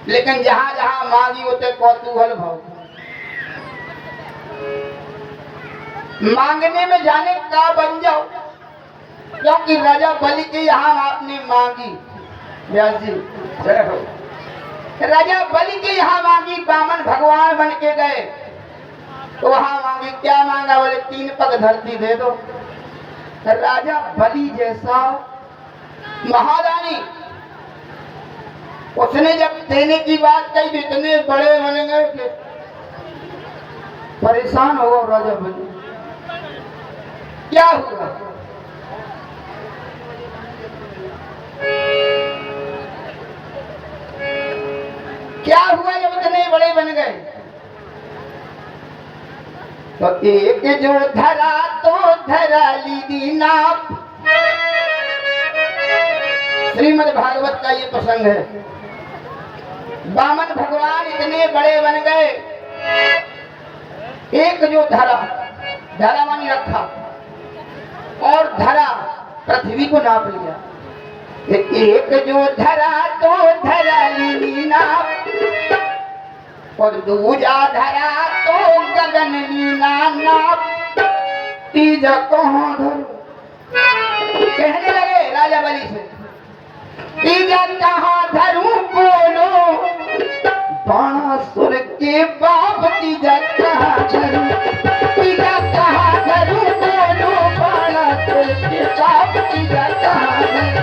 लेकिन जहां जहां मांगी होते कौतूहल भाव। मांगने में जाने का बन जाओ, क्योंकि राजा बलि के यहाँ आपने मांगी। व्यास जी जय हो। राजा बलि के यहाँ मांगी, बामन भगवान बन के गए तो वहां मांगी। क्या मांगा? बोले 3 पग धरती दे दो। राजा बलि जैसा महारानी, उसने जब देने की बात कही, इतने बड़े बन गए कि परेशान हो गया राजा बलि। क्या हुआ? क्या हुआ जब इतने बड़े बन गए? तो एक जो धरा तो धरा ली नाप। श्रीमद् भागवत का ये प्रसंग है। बामन भगवान इतने बड़े बन गए, एक जो धरा, धरा मानी रखा, और धरा पृथ्वी को नाप लिया। एक जो धरा तो धरा ली नाप, और दूजा धरा तो गगन लीना नाप। तीजा कहाँ धरू? कहने लगे राजा बलि से, तीजा कहाँ धरूं बोलो, बाणासुर के बाप तीजा कहाँ धरूं? तीजा कहाँ धरूं बोलो, बाणासुर के बाप तीजा कहाँ धरूं?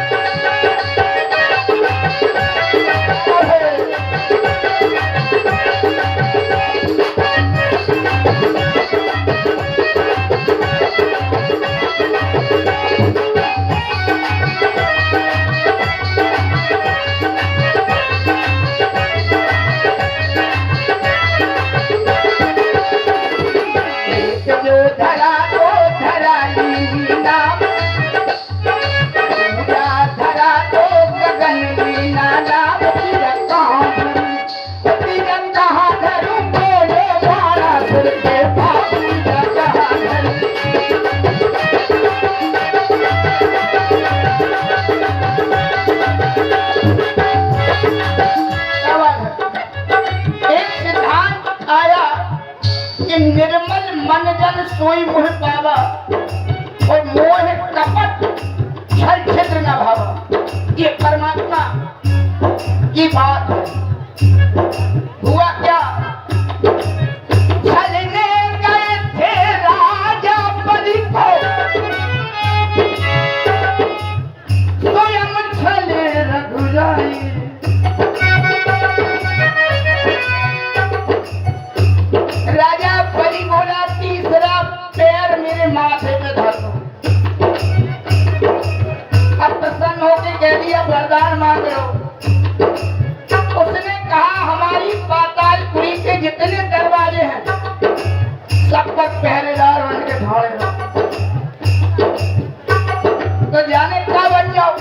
निर्मल मन जन सोई मोह पावा, और मोह कपट छल छिद्र न भावा। ये परमात्मा की बात है। हुआ क्या? छलने गए थे राजा बलि को, स्वयं छले रघुराई। राजा बलि बोला, तीसरा पैर मेरे माथे पे धर दो। अब प्रसन्न होकर कह दिया, वरदान मांग लो। उसने कहा, हमारी पातालपुरी के जितने दरवाजे हैं सब पर पहरेदार बन के ढाले हो, तो जाने क्या बन जाओ।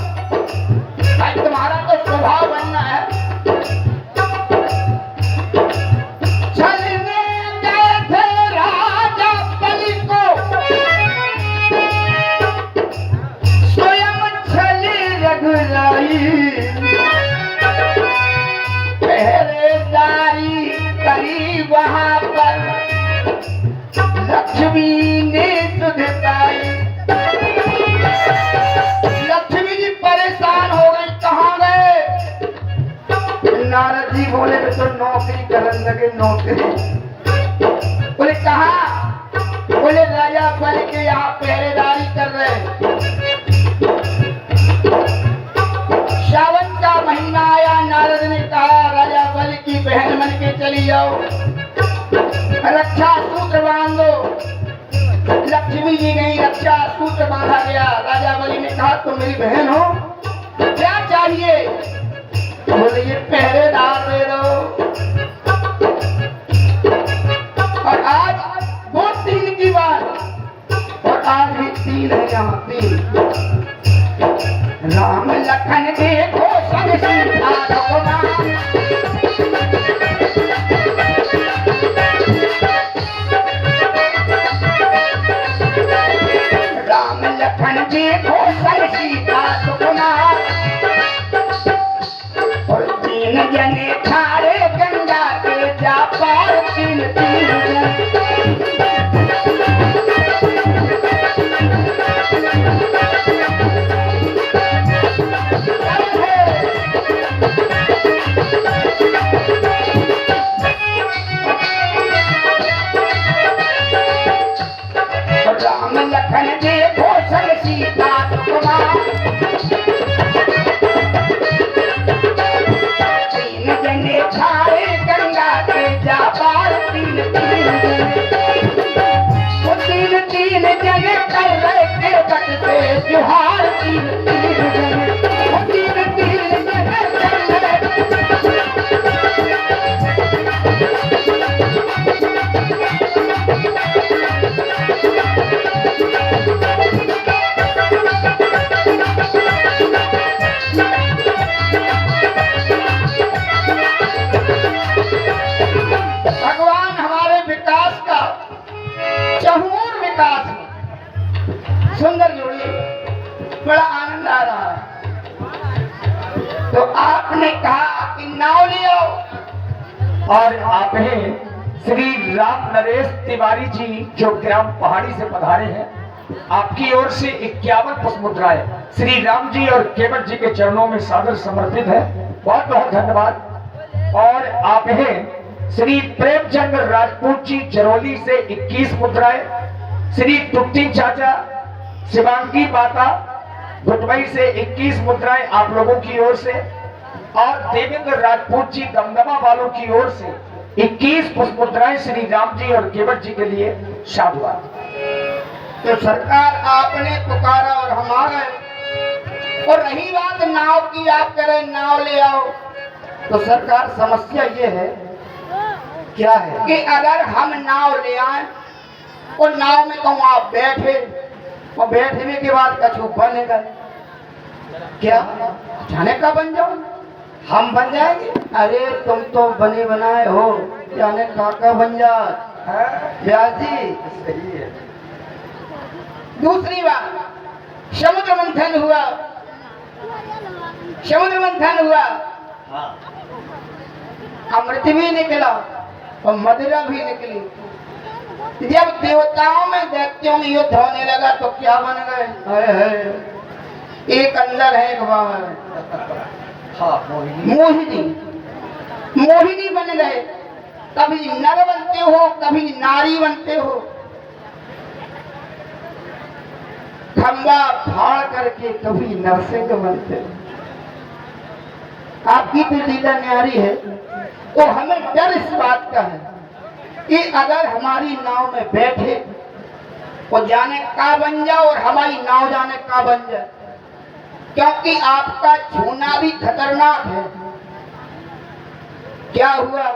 भाई तुम्हारा तो स्वभाव बनना है। पहरेदारी करी वहां पर लक्ष्मी ने सुध पाई। लक्ष्मी जी परेशान हो गई, कहाँ गए? नारद जी बोले, तो नौकरी करने लगे। नौकरी बोले कहाँ? बोले राजा बलि के यहाँ पहरेदारी कर रहे। सावन का महीना आया, नारद ने कहा, राजा बलि की बहन बन के चली जाओ, रक्षा सूत्र बांधो। लक्ष्मी जी गई, रक्षा सूत्र बांधा गया। राजा बलि ने कहा, तुम मेरी बहन हो, क्या चाहिए? बोले ये पहरेदार दे दो। और आज वो 3 की बात, और आज भी 3 है यहाँ 3। राम लखन देखो संग सीता रघुनाथ, राम लखन देखो संग सीता रघुनाथ, और 3 जने था जोहार तीर तीर जने ओ तीर तीर जने चले भगवान हमारे विकास का चहुर विकास सुंदर जोड़ी बड़ा आनंद आ रहा है। तो आपने कहा कि नाव ले आओ और आपने श्री राम नरेश तिवारी जी जो ग्राम पहाड़ी से पधारे हैं, आपकी ओर से 51 पुष्प मुद्राएं श्री राम जी और केवल जी के चरणों में सादर समर्पित है। बहुत बहुत धन्यवाद। और आपने श्री प्रेमचंद राजपूत जी जरौली से 21 मुद्राएं, श्री तुट्टी चाचा शिवांगी माता भुटमई से 21 मुद्राएं आप लोगों की ओर से, और देवेंद्र राजपूत जी दमदमा वालों की ओर से 21 पुष्प मुद्राएं श्री राम जी और केवट जी के लिए साधुवाद। तो सरकार आपने पुकारा और हम आ गए। और रही बात नाव की, आप करें नाव ले आओ, तो सरकार समस्या ये है क्या है कि अगर हम नाव ले आए और नाव में कहूँ आप बैठे और बैठने के बाद कछु बनेगा क्या जाने का बन जाओ, हम बन जाएंगे? अरे तुम तो बने बनाए हो, जाने काका बन जा व्यास जी। सही है। दूसरी बात, समुद्र मंथन हुआ, समुद्र मंथन हुआ, अमृत भी निकला और मदिरा भी निकली। जब देवताओं में दैत्यों में युद्ध होने लगा तो क्या बन गए? एक अंदर है एक बाहर है। हाँ, मोहिनी मोहिनी बन गए। कभी नर बनते हो, कभी नारी बनते हो। खंबा फाड़ करके कभी नरसिंह बनते हो। आपकी तो लीला न्यारी है। तो हमें डर इस बात का है कि अगर हमारी नाव में बैठे वो जाने का बन जाए और हमारी नाव जाने का बन जाए, क्योंकि आपका छूना भी खतरनाक है। क्या हुआ?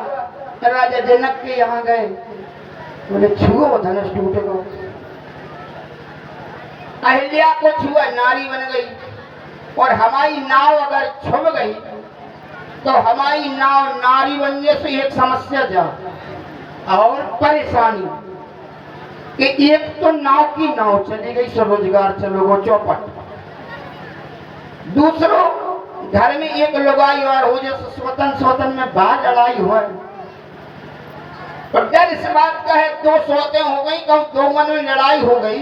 राजा जनक के यहाँ गए, बोले छुओ धनुष टूटेगा। अहिल्या को छुआ, नारी बन गई। और हमारी नाव अगर छुप गई तो हमारी नाव नारी बनने से एक समस्या जा और परेशानी कि एक तो नाव की नाव चली गई, स्वरोजगार चलो वो चौपट। दूसरों घर में एक लुगाई और हो जैसे स्वतन में बाहर लड़ाई हुआ। और डर इस बात का है, दो सोते हो गई, कहूँ दो मन में लड़ाई हो गई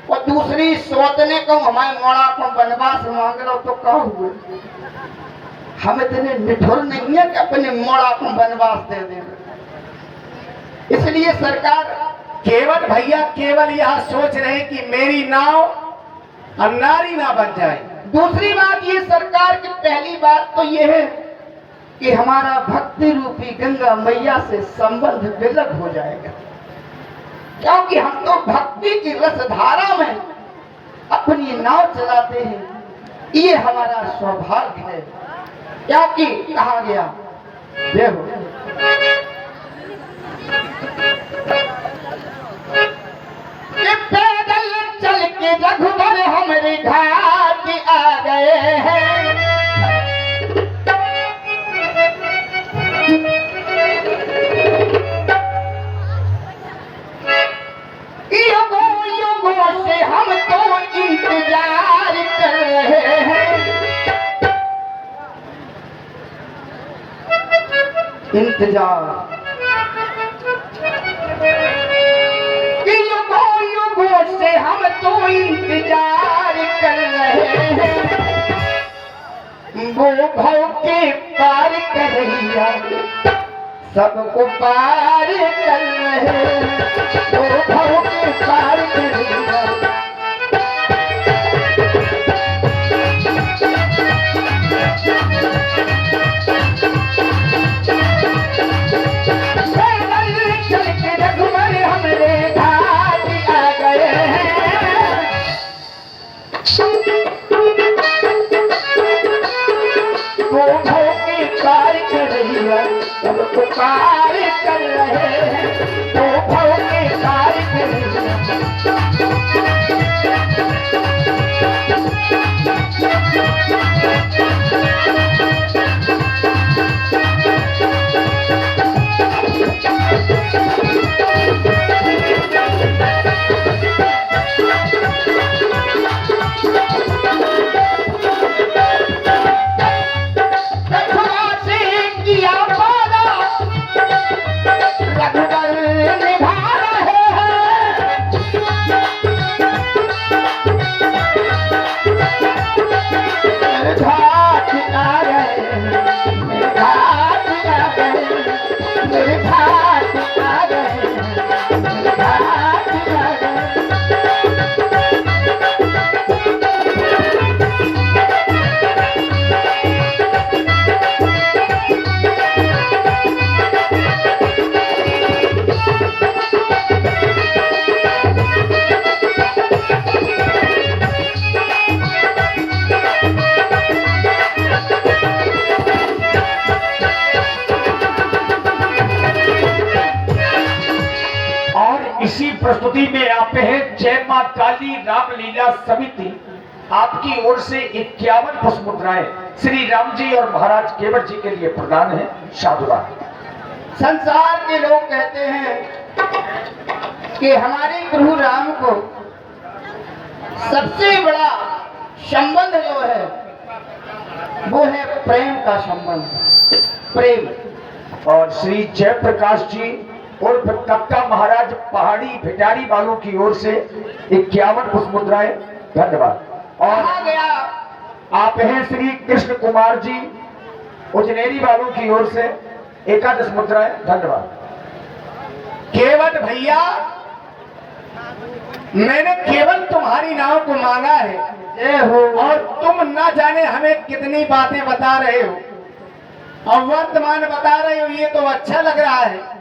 और दूसरी सोतने कहूँ हमारे मोड़ा को वनवास मांग लो तो क्या हुआ? हम इतने निठुर नहीं है कि अपने मोड़ा को वनवास दे देंगे। इसलिए सरकार केवल भैया केवल यह सोच रहे हैं कि मेरी नाव नारी ना बन जाए। दूसरी बात ये सरकार की पहली बात तो ये है कि हमारा भक्ति रूपी गंगा मैया से संबंध विलग हो जाएगा, क्योंकि हम तो भक्ति की रसधारा में अपनी नाव चलाते हैं। ये हमारा सौभाग्य है, क्योंकि कहा गया देखो कि पैदल चल के रघुवर हमारे घाट आ गए हैं। युगों युगों से हम तो इंतजार कर रहे हैं। इंतजार कि युगों युगों से हम तो इंतजार कर रहे हैं। वो भव के पार कर रही सबको पार कर रहे हैं। वो भव के पार कर रही सब पुकार कर रहे हैं, तो भव के पार कर रहे हैं। इसी प्रस्तुति में आप हैं जय मां काली रामलीला समिति, आपकी ओर से 51 पुष्प मुद्राएं श्री राम जी और महाराज केवट जी के लिए प्रदान है। साधुवाद। संसार के लोग कहते हैं कि हमारे प्रभु राम को सबसे बड़ा संबंध जो है वो है प्रेम का संबंध, प्रेम। और श्री जयप्रकाश जी और कक्का महाराज पहाड़ी भिटारी वालों की ओर से 51 पुष्प मुद्राएं। धन्यवाद। और कहा गया आप हैं श्री कृष्ण कुमार जी उजनेरी वालों की ओर से 51 मुद्राएं। धन्यवाद। केवट भैया, मैंने केवल तुम्हारी नाव को मांगा है, जय हो। और तुम ना जाने हमें कितनी बातें बता रहे हो और वर्तमान बता रहे हो, ये तो अच्छा लग रहा है,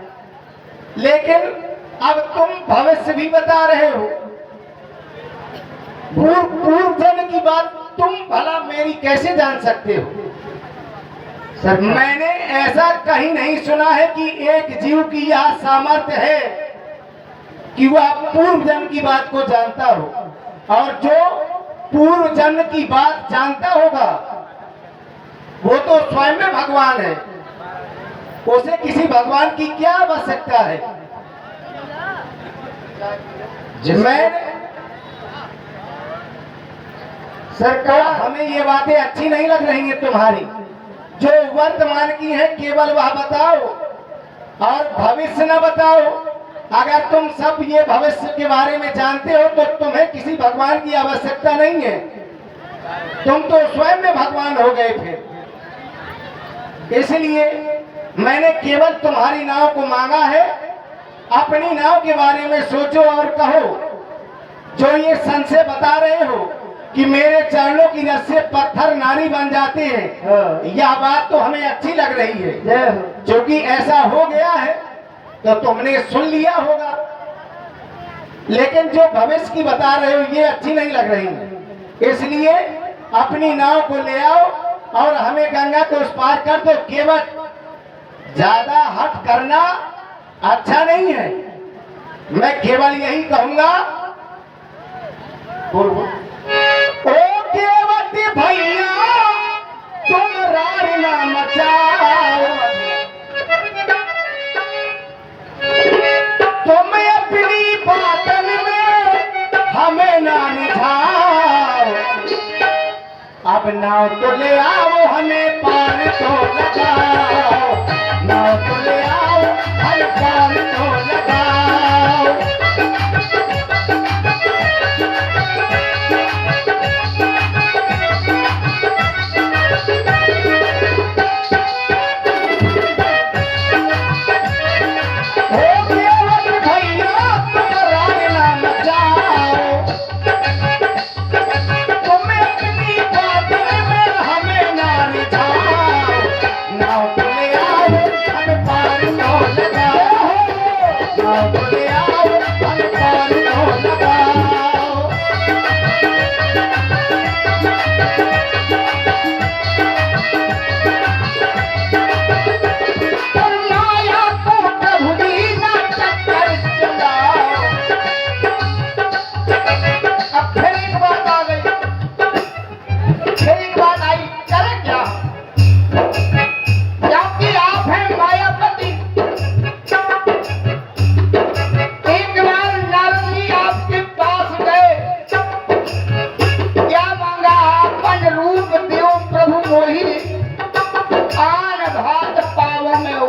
लेकिन अब तुम भविष्य भी बता रहे हो। पूर्व जन्म की बात तुम भला मेरी कैसे जान सकते हो? सर मैंने ऐसा कहीं नहीं सुना है कि एक जीव की यह सामर्थ्य है कि वह पूर्व जन्म की बात को जानता हो, और जो पूर्व जन्म की बात जानता होगा वो तो स्वयं में भगवान है, उसे किसी भगवान की क्या आवश्यकता है? मैं सरकार, हमें ये बातें अच्छी नहीं लग रही हैं तुम्हारी। जो वर्तमान की है केवल वह बताओ और भविष्य न बताओ। अगर तुम सब ये भविष्य के बारे में जानते हो तो तुम्हें किसी भगवान की आवश्यकता नहीं है, तुम तो स्वयं में भगवान हो गए फिर। इसलिए मैंने केवल तुम्हारी नाव को मांगा है। अपनी नाव के बारे में सोचो और कहो। जो ये संशय बता रहे हो कि मेरे चरणों की रस से पत्थर नारी बन जाते हैं, यह बात तो हमें अच्छी लग रही है। जय हो। क्योंकि ऐसा हो गया है तो तुमने सुन लिया होगा, लेकिन जो भविष्य की बता रहे हो ये अच्छी नहीं लग रही है। इसलिए अपनी नाव को ले आओ और हमें गंगा को उस पार कर दो। केवल ज्यादा हट करना अच्छा नहीं है। मैं केवल यही कहूंगा, ओ केवट भैया तुम रार ना मचाओ, तुम अपनी बातन में हमें ना निझाओ। अब नाव तो ले आओ, हमें पार तो लगाओ। नाव तो ले आओ, हमें पार तो लगाओ। दान भात पावों में हो।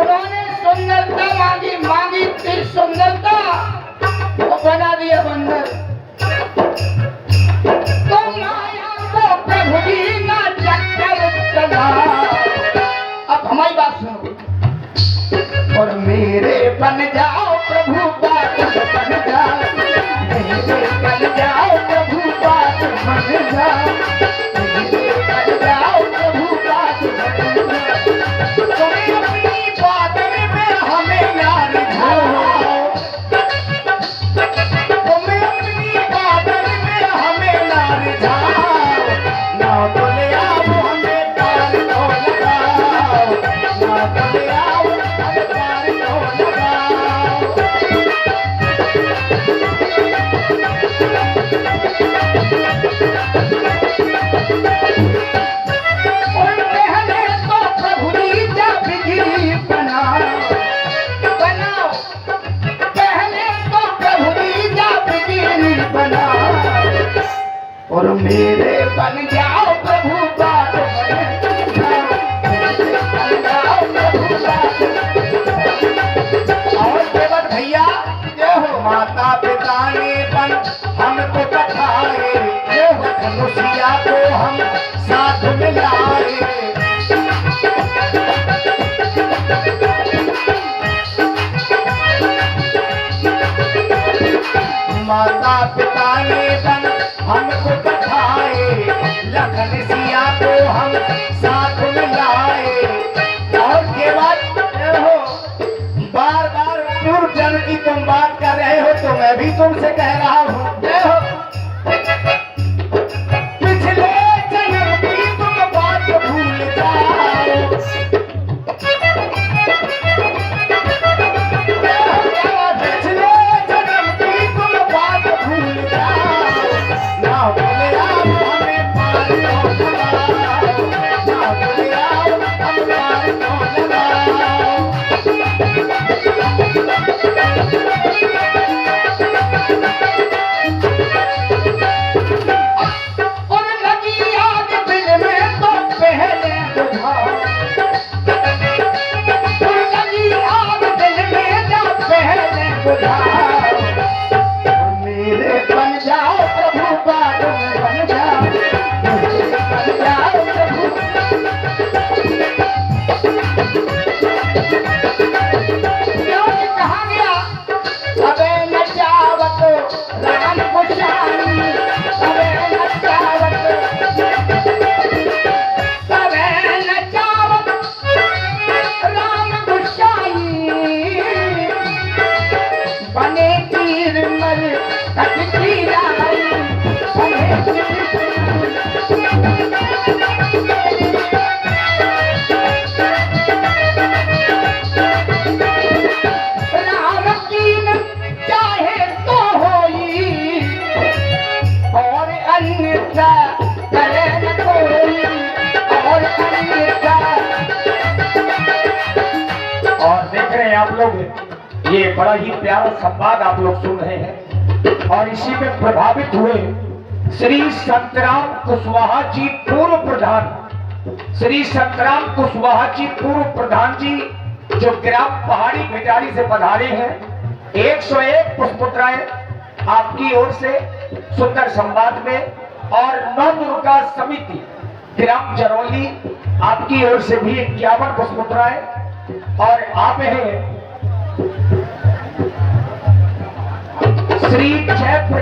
उन्होंने सुंदरता मांगी, मांगी फिर सुंदरता, तो बना दिया बंदर। तो माया को प्रभु जी ना चक्कर चला। अब हमारी बात सुनो, और मेरे बन जाओ प्रभु बात बन जाओ, मेरे बन जाओ प्रभु बात बन जाओ, मेरे बन जाओ प्रभु बात बन जाओ। तुम्हें अपनी बादल में हमें ना रिझाओ, तुम्हें अपनी बादल में हमें ना रिझाओ, ना तो ले आओ हमें तार को लगाओ, ना तो ले आओ हमें तार को लगाओ। और पहले तो प्रभु जी जा बिजली बनाओ, बनाओ, पहले तो प्रभु जी जा बिजली बनाओ, और मेरे बन जाओ प्रभु बात बन जाओ, मेरे बन जाओ प्रभु बात। और केवल भैया ये हो, माता पिता ने बन हमको बैठाए, ये हो धनुषिया को हम साथ मिलाए। माता पिता ने बन हमको बैठाए, लखन सिया को हम साथ मिलाए। और केवल ये हो, बार बार पूर्व जन्म की तुम बात कर रहे हो, तो मैं भी तुमसे कह रहा हूँ, ये हो पिछले जन्म की तुम बात भूल जाओ। पिछले जन्म की तुम बात भूल जाओ, ना बोले आओ हमें पार को लगाओ, ना बोले आओ हम पार को लगाओ। और लगी आग दिल में तो पहले बुझाओ, और लगी आग दिल में तो पहले बुझाओ, और मेरे बन जाओ प्रभु बात बन जाओ, मेरे बन जाओ प्रभु। क्यों कहा गया, अबे नचावत राम गोसाई, अबे नचावत, अबे नचावत राम गोसाई, बने तीर मर कटती लाई, बने तीर राम कीन चाहे तो होई, और अन्यथा करे न कोई, और अन्यथा। और देख रहे हैं आप लोग, ये बड़ा ही प्यारा संवाद आप लोग सुन रहे हैं, और इसी में प्रभावित हुए श्री संतराम कुशवाहा जी पूर्व प्रधान, श्री संतराम कुशवाहा जी पूर्व प्रधान जी, जो ग्राम पहाड़ी भिटारी से पधारे हैं। 101 पुष्पोत्तराएं आपकी ओर से सुंदर संवाद में, और नौ दुर्गा समिति ग्राम जरौली आपकी ओर से भी 51 पुष्पोत्तराएं, और आप हैं श्री जयप्रकाश